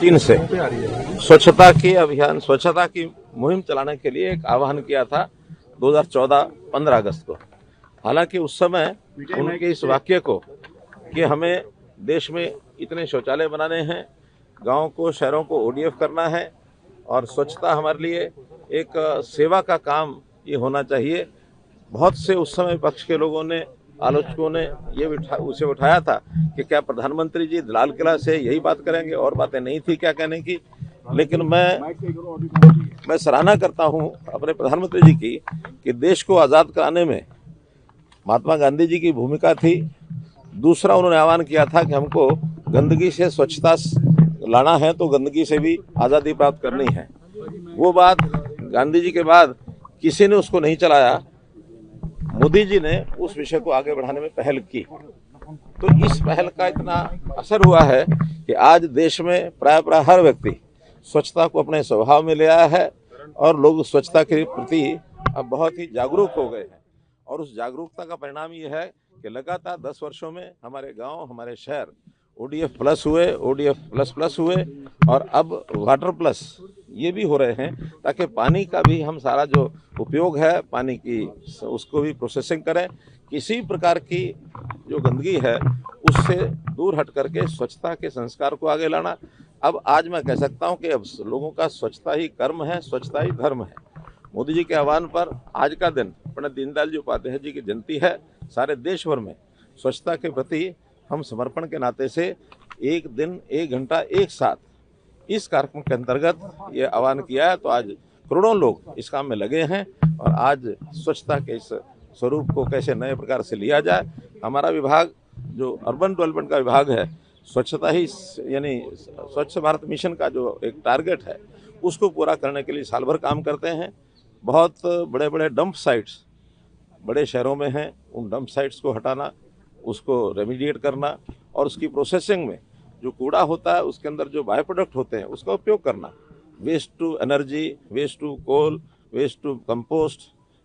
चीन से स्वच्छता की अभियान, स्वच्छता की मुहिम चलाने के लिए एक आह्वान किया था 2014 15 अगस्त को। हालांकि उस समय उनके इस वाक्य को कि हमें देश में इतने शौचालय बनाने हैं, गांव को शहरों को ओडीएफ करना है और स्वच्छता हमारे लिए एक सेवा का काम ये होना चाहिए। बहुत से उस समय पक्ष के लोगों ने, आलोचकों ने ये उसे उठाया था कि क्या प्रधानमंत्री जी लाल किला से यही बात करेंगे, और बातें नहीं थी क्या कहने की। लेकिन मैं सराहना करता हूं अपने प्रधानमंत्री जी की कि देश को आज़ाद कराने में महात्मा गांधी जी की भूमिका थी। दूसरा, उन्होंने आह्वान किया था कि हमको गंदगी से स्वच्छता लाना है तो गंदगी से भी आज़ादी प्राप्त करनी है। वो बात गांधी जी के बाद किसी ने उसको नहीं चलाया। मोदी जी ने उस विषय को आगे बढ़ाने में पहल की, तो इस पहल का इतना असर हुआ है कि आज देश में प्राय हर व्यक्ति स्वच्छता को अपने स्वभाव में ले आया है और लोग स्वच्छता के प्रति अब बहुत ही जागरूक हो गए हैं। और उस जागरूकता का परिणाम ये है कि लगातार 10 वर्षों में हमारे गांव, हमारे शहर ओडीएफ प्लस हुए, ओडीएफ प्लस प्लस हुए और अब वाटर प्लस ये भी हो रहे हैं, ताकि पानी का भी हम सारा जो उपयोग है पानी की उसको भी प्रोसेसिंग करें। किसी प्रकार की जो गंदगी है उससे दूर हट करके स्वच्छता के संस्कार को आगे लाना। अब आज मैं कह सकता हूं कि अब लोगों का स्वच्छता ही कर्म है, स्वच्छता ही धर्म है। मोदी जी के आह्वान पर आज का दिन पंडित दीनदयाल जी उपाध्याय जी की जयंती है। सारे देश भर में स्वच्छता के प्रति हम समर्पण के नाते से एक दिन, एक घंटा, एक साथ इस कार्यक्रम के अंतर्गत ये आह्वान किया है। तो आज करोड़ों लोग इस काम में लगे हैं और आज स्वच्छता के इस स्वरूप को कैसे नए प्रकार से लिया जाए। हमारा विभाग जो अर्बन डेवलपमेंट का विभाग है, स्वच्छता ही यानी स्वच्छ भारत मिशन का जो एक टारगेट है उसको पूरा करने के लिए साल भर काम करते हैं। बहुत बड़े बड़े डंप साइट्स बड़े शहरों में हैं, उन डंप साइट्स को हटाना, उसको रेमिडिएट करना और उसकी प्रोसेसिंग में जो कूड़ा होता है उसके अंदर जो बाय प्रोडक्ट होते हैं उसका उपयोग करना। Waste to energy, waste to coal, waste to compost,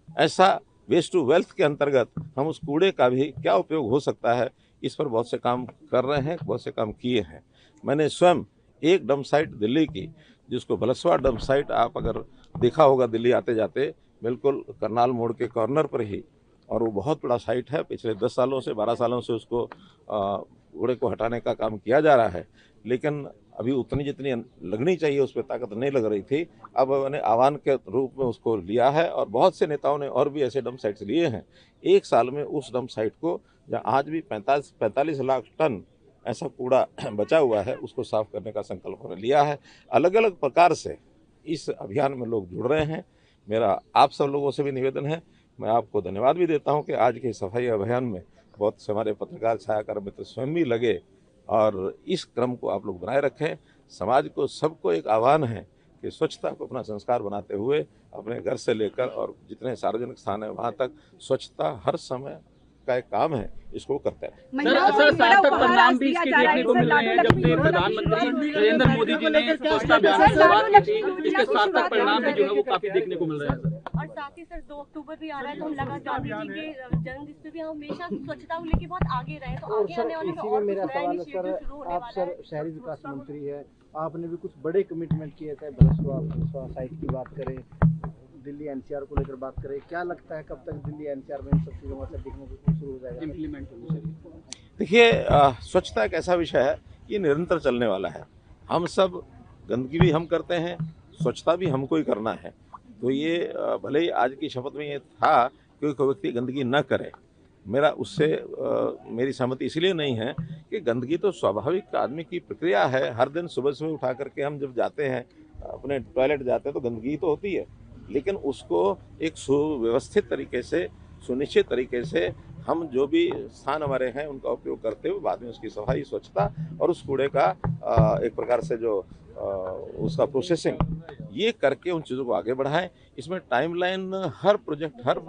ऐसा वेस्ट टू वेल्थ के अंतर्गत हम उस कूड़े का भी क्या उपयोग हो सकता है, इस पर बहुत से काम कर रहे हैं, बहुत से काम किए हैं। मैंने स्वयं एक डंप साइट दिल्ली की, जिसको बलसवा डंप साइट आप अगर देखा होगा दिल्ली आते जाते, बिल्कुल करनाल मोड़ के कॉर्नर पर ही, और वो बहुत बड़ा साइट है। पिछले 10 सालों से 12 सालों से उसको कूड़े को हटाने का काम किया जा रहा है, लेकिन अभी उतनी जितनी लगनी चाहिए उस पर ताकत नहीं लग रही थी। अब मैंने आह्वान के रूप में उसको लिया है और बहुत से नेताओं ने और भी ऐसे डंप साइट्स लिए हैं। एक साल में उस डंप साइट को, जहाँ आज भी 45 लाख टन ऐसा कूड़ा बचा हुआ है, उसको साफ करने का संकल्प उन्होंने लिया है। अलग अलग प्रकार से इस अभियान में लोग जुड़ रहे हैं। मेरा आप सब लोगों से भी निवेदन है, मैं आपको धन्यवाद भी देता हूं कि आज के सफाई अभियान में बहुत से हमारे पत्रकार, छायाकार मित्र स्वयं भी लगे और इस क्रम को आप लोग बनाए रखें। समाज को, सबको एक आह्वान है कि स्वच्छता को अपना संस्कार बनाते हुए अपने घर से लेकर और जितने सार्वजनिक स्थान है वहाँ तक स्वच्छता हर समय का एक काम है, इसको करते हैं। सर सार्थक परिणाम भी इसके देखने को मिल रहे हैं। जब प्रधानमंत्री नरेंद्र मोदी जी ने स्वच्छता अभियान की शुरुआत की थी, इसके सार्थक परिणाम भी जो है वो काफी देखने को मिल रहे हैं। और साथ ही सर 2 अक्टूबर भी आ रहा है, तो हम लगातार गांधी जी के जन्मदिन पे भी हम हमेशा स्वच्छता को लेके बहुत आगे रहे। तो आगे आने वाले में और मेरा कुछ नया सवाल है इनिशिएटिव शुरू होने आप वाला है। शहरी विकास मंत्री है, आपने भी कुछ बड़े कमिटमेंट किए थे। बलसवा साइट की बात करें, दिल्ली एनसीआर को लेकर बात करें, क्या लगता है कब तक दिल्ली एनसीआर में इन सब चीज़ों मतलब दिखने को शुरू हो जाएगा, इम्प्लीमेंट होनी चाहिए? देखिए, स्वच्छता एक ऐसा विषय है, ये निरंतर चलने वाला है। हम सब गंदगी भी हम करते हैं, स्वच्छता भी हमको ही करना है। तो ये भले ही आज की शपथ में ये था कि कोई व्यक्ति गंदगी न करे, मेरा उससे मेरी सहमति इसलिए नहीं है कि गंदगी तो स्वाभाविक आदमी की प्रक्रिया है। हर दिन सुबह सुबह उठा करके हम जब जाते हैं अपने टॉयलेट जाते हैं तो गंदगी तो होती है, लेकिन उसको एक सुव्यवस्थित तरीके से, सुनिश्चित तरीके से हम जो भी स्थान हमारे हैं उनका उपयोग करते हुए बाद में उसकी सफाई, स्वच्छता और उस कूड़े का एक प्रकार से जो उसका प्रोसेसिंग, ये करके उन चीज़ों को आगे बढ़ाएं। इसमें टाइमलाइन हर प्रोजेक्ट, हर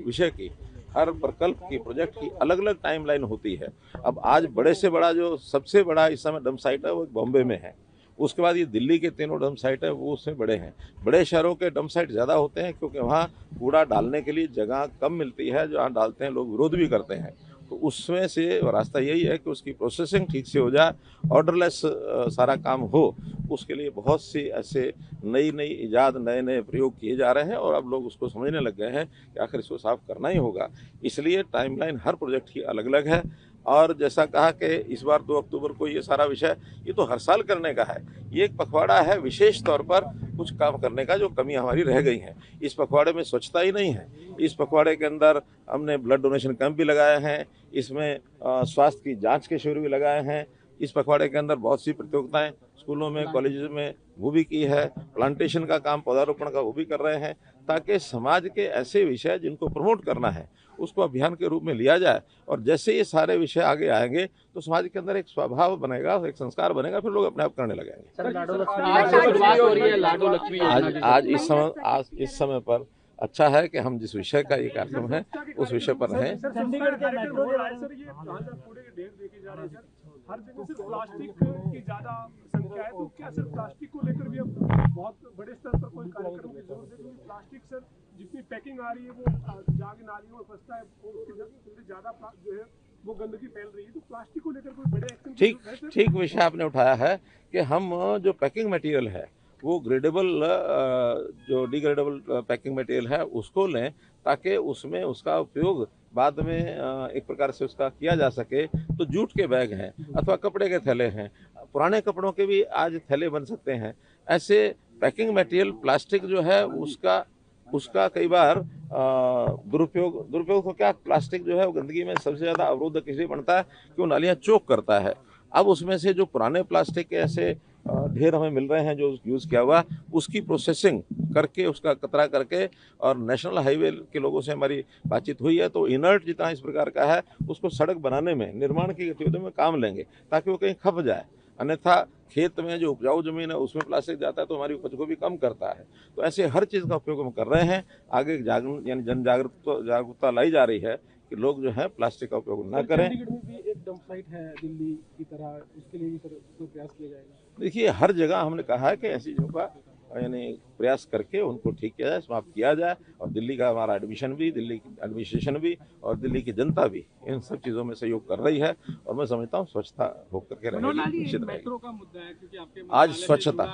विषय की, हर प्रकल्प की, प्रोजेक्ट की अलग अलग टाइमलाइन होती है। अब आज बड़े से बड़ा जो सबसे बड़ा इस समय डंप साइट है वो बॉम्बे में है। उसके बाद ये दिल्ली के 3 डंप साइट है वो उसमें बड़े हैं। बड़े शहरों के डंप साइट ज़्यादा होते हैं क्योंकि वहाँ कूड़ा डालने के लिए जगह कम मिलती है, जहाँ डालते हैं लोग विरोध भी करते हैं। तो उसमें से रास्ता यही है कि उसकी प्रोसेसिंग ठीक से हो जाए, ऑर्डरलेस सारा काम हो। उसके लिए बहुत सी ऐसे नई नई इजाद, नए नए प्रयोग किए जा रहे हैं और अब लोग उसको समझने लग गए हैं कि आखिर इसको साफ करना ही होगा। इसलिए टाइमलाइन हर प्रोजेक्ट की अलग अलग है। और जैसा कहा कि इस बार 2 अक्टूबर को ये सारा विषय, ये तो हर साल करने का है। ये एक पखवाड़ा है विशेष तौर पर कुछ काम करने का, जो कमी हमारी रह गई है। इस पखवाड़े में स्वच्छता ही नहीं है। इस पखवाड़े के अंदर हमने ब्लड डोनेशन कैंप भी लगाए हैं, इसमें स्वास्थ्य की जांच के शिविर भी लगाए हैं। इस पखवाड़े के अंदर बहुत सी प्रतियोगिताएं स्कूलों में, कॉलेजों में वो भी की है। प्लांटेशन का काम, पौधारोपण का, वो भी कर रहे हैं, ताकि समाज के ऐसे विषय जिनको प्रमोट करना है उसको अभियान के रूप में लिया जाए। और जैसे ये सारे विषय आगे आएंगे तो समाज के अंदर एक स्वभाव बनेगा, एक संस्कार बनेगा, फिर लोग अपने आप करने लगेंगे। आज से शुरुआत हो रही है लाडो लक्ष्मी योजना। आज इस समय पर अच्छा है कि हम जिस विषय का ये कार्यक्रम है उस विषय पर रहें। चंडीगढ़ के मेट्रो सर, ये कूड़े के ढेर देखे जा रहे हैं सर, हर जगह सिर्फ प्लास्टिक की ज्यादा संख्या है, तो क्या सिर्फ प्लास्टिक को लेकर भी अब बहुत बड़े स्तर पर कोई कार्यक्रम की जरूरत है? क्योंकि प्लास्टिक सर जितनी पैकिंग आ रही है वो जाके नालियों में फंसता है, उसके ज्यादा जो है वो गंदगी फैल रही है, तो प्लास्टिक को लेकर कोई बड़े एक्शन? ठीक विषय आपने उठाया है कि हम जो पैकिंग मटेरियल है वो ग्रेडेबल, जो डिग्रेडेबल पैकिंग मटेरियल है उसको लें, ताकि उसमें उसका उपयोग बाद में एक प्रकार से उसका किया जा सके। तो जूट के बैग हैं अथवा कपड़े के थैले हैं, पुराने कपड़ों के भी आज थैले बन सकते हैं। ऐसे पैकिंग मटेरियल, प्लास्टिक जो है उसका कई बार दुरुपयोग तो क्या, प्लास्टिक जो है वो गंदगी में सबसे ज़्यादा अवरोधक इसलिए बनता है कि वो नालियाँ चोक करता है। अब उसमें से जो पुराने प्लास्टिक के ऐसे ढेर हमें मिल रहे हैं जो यूज़ किया हुआ, उसकी प्रोसेसिंग करके, उसका कतरा करके, और नेशनल हाईवे के लोगों से हमारी बातचीत हुई है, तो इनर्ट जितना इस प्रकार का है उसको सड़क बनाने में, निर्माण की गतिविधियों में काम लेंगे, ताकि वो कहीं खप जाए। अन्यथा खेत में जो उपजाऊ जमीन है उसमें प्लास्टिक जाता है तो हमारी उपज को भी कम करता है। तो ऐसे हर चीज़ का उपयोग हम कर रहे हैं। आगे यानी जन जागरूकता लाई जा रही है कि लोग जो है प्लास्टिक का उपयोग ना करें। चंडीगढ़ में भी एक डंप साइट है दिल्ली की तरह, उसके लिए भी सर कोई प्रयास किया जाएगा? देखिए, हर जगह हमने कहा है कि ऐसी चीज़ों का यानी प्रयास करके उनको ठीक किया जाए, समाप्त किया जाए। और दिल्ली का हमारा एडमिशन भी, दिल्ली की एडमिनिस्ट्रेशन भी और दिल्ली की जनता भी इन सब चीज़ों में सहयोग कर रही है। और मैं समझता हूँ स्वच्छता होकर के रहेगी, निश्चित रहेगी। मेट्रो का मुद्दा है क्योंकि आपके आज स्वच्छता